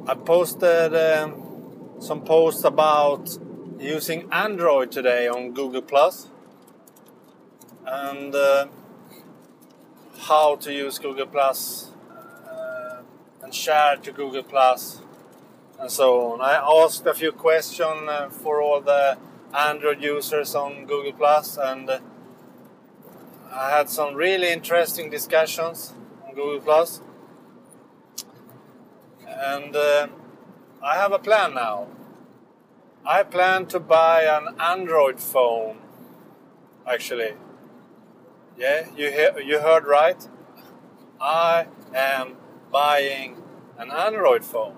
I posted some posts about using Android today on Google Plus and how to use Google Plus and share to Google Plus and so on. I asked a few questions for all the Android users on Google Plus, and I had some really interesting discussions on Google Plus. And I have a plan now. I plan to buy an Android phone. Actually, yeah, you heard right. I am buying an Android phone.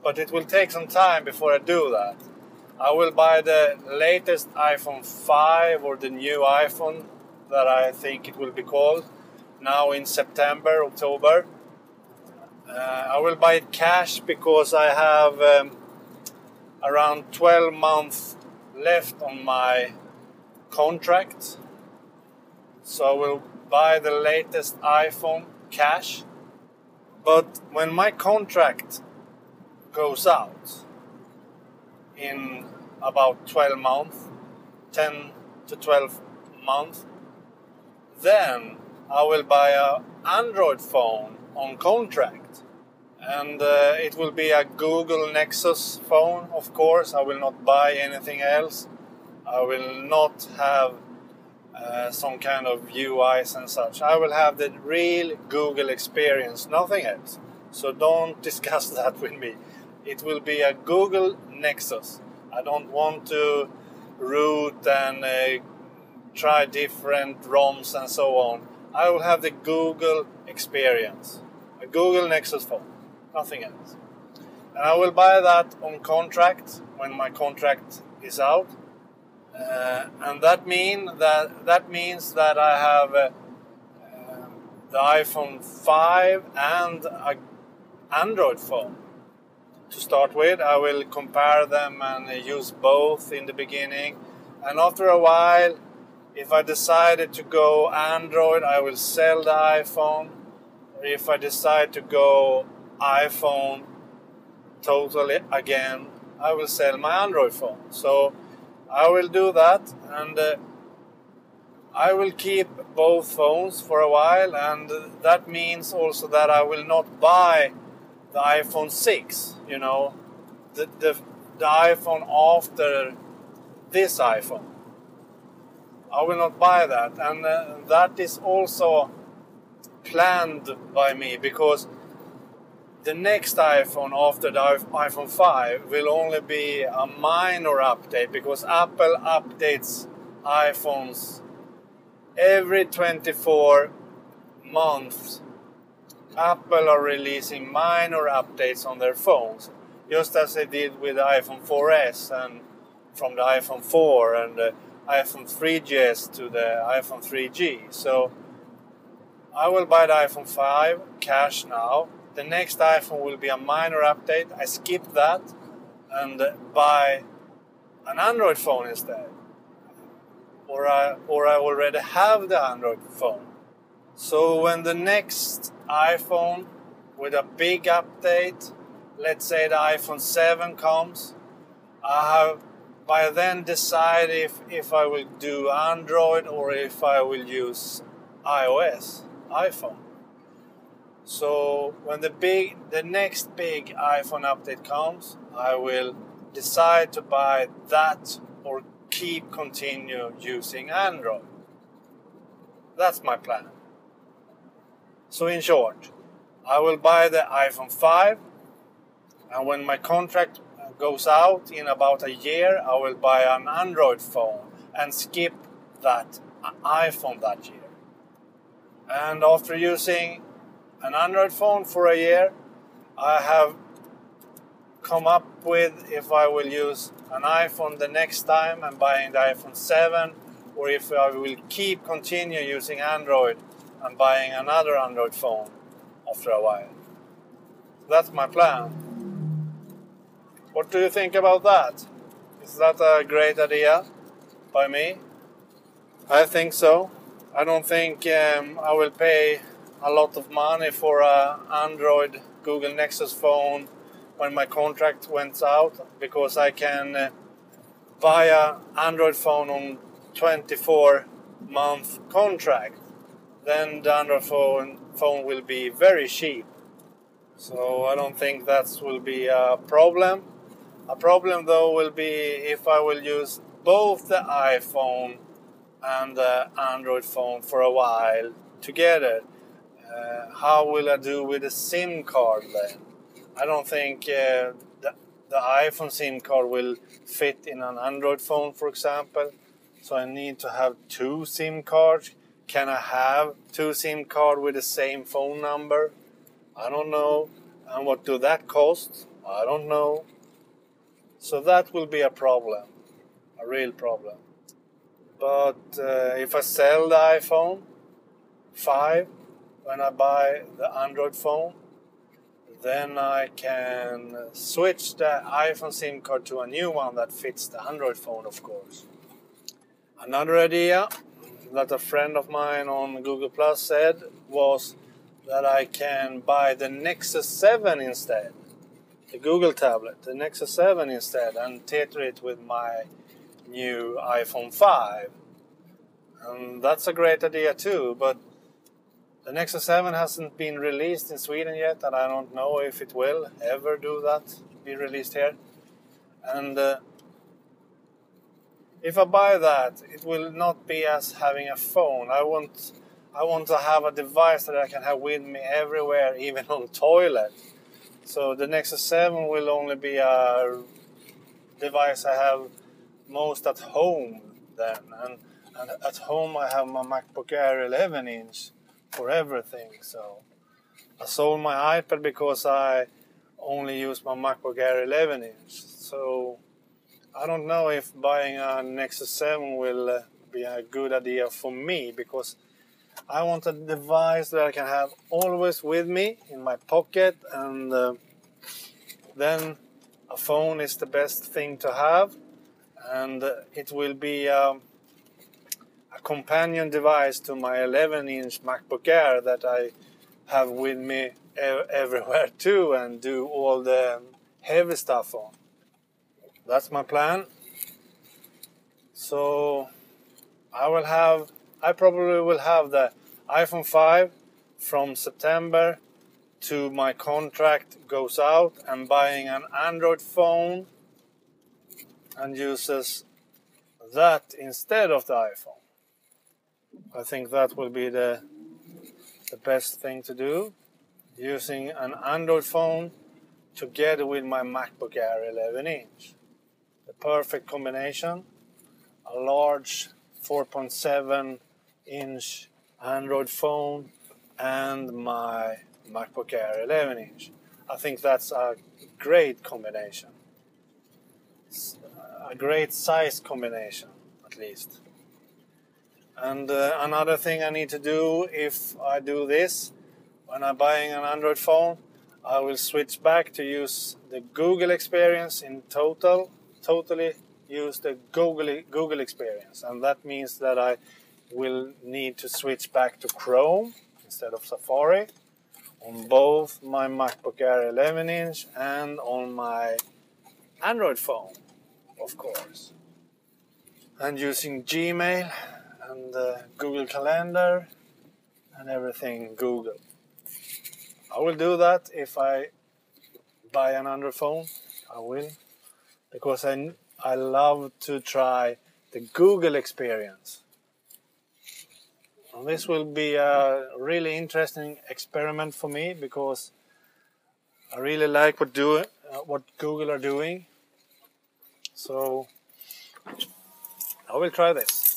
But it will take some time before I do that. I will buy the latest iPhone 5 or the new iPhone that I think it will be called now in September, October. I will buy it cash because I have around 12 months left on my contract. So I will buy the latest iPhone cash. But when my contract goes out in about 12 months, 10 to 12 months, then I will buy an Android phone on contract, and it will be a Google Nexus phone, of course. I will not buy anything else. I will not have some kind of UIs and such. I will have the real Google experience, nothing else. So don't discuss that with me. It will be a Google Nexus. I don't want to root and try different ROMs and so on. I will have the Google experience. A Google Nexus phone, nothing else. And I will buy that on contract when my contract is out. And that means that I have the iPhone 5 and an Android phone. To start with, I will compare them and use both in the beginning. And after a while, if I decided to go Android, I will sell the iPhone. If I decide to go iPhone totally again, I will sell my Android phone. So I will do that, and I will keep both phones for a while, and that means also that I will not buy the iPhone 6, you know, the iPhone after this iPhone. I will not buy that, and that is also planned by me, because the next iPhone after the iPhone 5 will only be a minor update, because Apple updates iPhones every 24 months. Apple are releasing minor updates on their phones, just as they did with the iPhone 4S and from the iPhone 4 and the iPhone 3GS to the iPhone 3G. So I will buy the iPhone 5 cash now. The next iPhone will be a minor update. I skip that and buy an Android phone instead. Or I already have the Android phone. So when the next iPhone with a big update, let's say the iPhone 7 comes, I have by then decide if I will do Android or if I will use iOS, iPhone. So when the next big iPhone update comes, I will decide to buy that or continue using Android. That's my plan. So in short, I will buy the iPhone 5, and when my contract goes out in about a year, I will buy an Android phone and skip that iPhone that year. And after using an Android phone for a year, I have come up with if I will use an iPhone the next time and buying the iPhone 7, or if I will continue using Android and buying another Android phone after a while. That's my plan. What do you think about that? Is that a great idea by me? I think so. I don't think I will pay a lot of money for a Android Google Nexus phone when my contract went out, because I can buy an Android phone on 24-month contract. Then the Android phone will be very cheap. So I don't think that will be a problem. A problem though will be if I will use both the iPhone and the Android phone for a while together. How will I do with the SIM card then? I don't think the iPhone SIM card will fit in an Android phone, for example. So I need to have two SIM cards. Can I have two SIM cards with the same phone number? I don't know. And what do that cost? I don't know. So that will be a problem, a real problem. But if I sell the iPhone 5 when I buy the Android phone, then I can switch the iPhone SIM card to a new one that fits the Android phone, of course. Another idea that a friend of mine on Google Plus said was that I can buy the Nexus 7 instead. The Google tablet, the Nexus 7 instead, and tether it with my new iPhone 5. And that's a great idea too, but the Nexus 7 hasn't been released in Sweden yet, and I don't know if it will ever do that, be released here. And if I buy that, it will not be as having a phone. I want to have a device that I can have with me everywhere, even on toilet. So the Nexus 7 will only be a device I have most at home then. And at home I have my MacBook Air 11-inch for everything. So I sold my iPad because I only use my MacBook Air 11-inch. So I don't know if buying a Nexus 7 will be a good idea for me, because I want a device that I can have always with me in my pocket, and then a phone is the best thing to have, and it will be a companion device to my 11-inch MacBook Air that I have with me everywhere too, and do all the heavy stuff on. That's my plan. So I probably will have the iPhone 5 from September to my contract goes out, and buying an Android phone and uses that instead of the iPhone. I think that will be the best thing to do, using an Android phone together with my MacBook Air 11-inch. The perfect combination, a large 4.7-inch Android phone and my MacBook Air 11-inch. I think that's a great combination. A great size combination, at least. And another thing I need to do if I do this, when I'm buying an Android phone, I will switch back to use the Google experience in totally use the Google experience. And that means that I will need to switch back to Chrome instead of Safari on both my MacBook Air 11-inch and on my Android phone, of course. And using Gmail and Google Calendar and everything Google. I will do that if I buy an Android phone. I will, because I love to try the Google experience. And this will be a really interesting experiment for me, because I really like what Google are doing. So I will try this.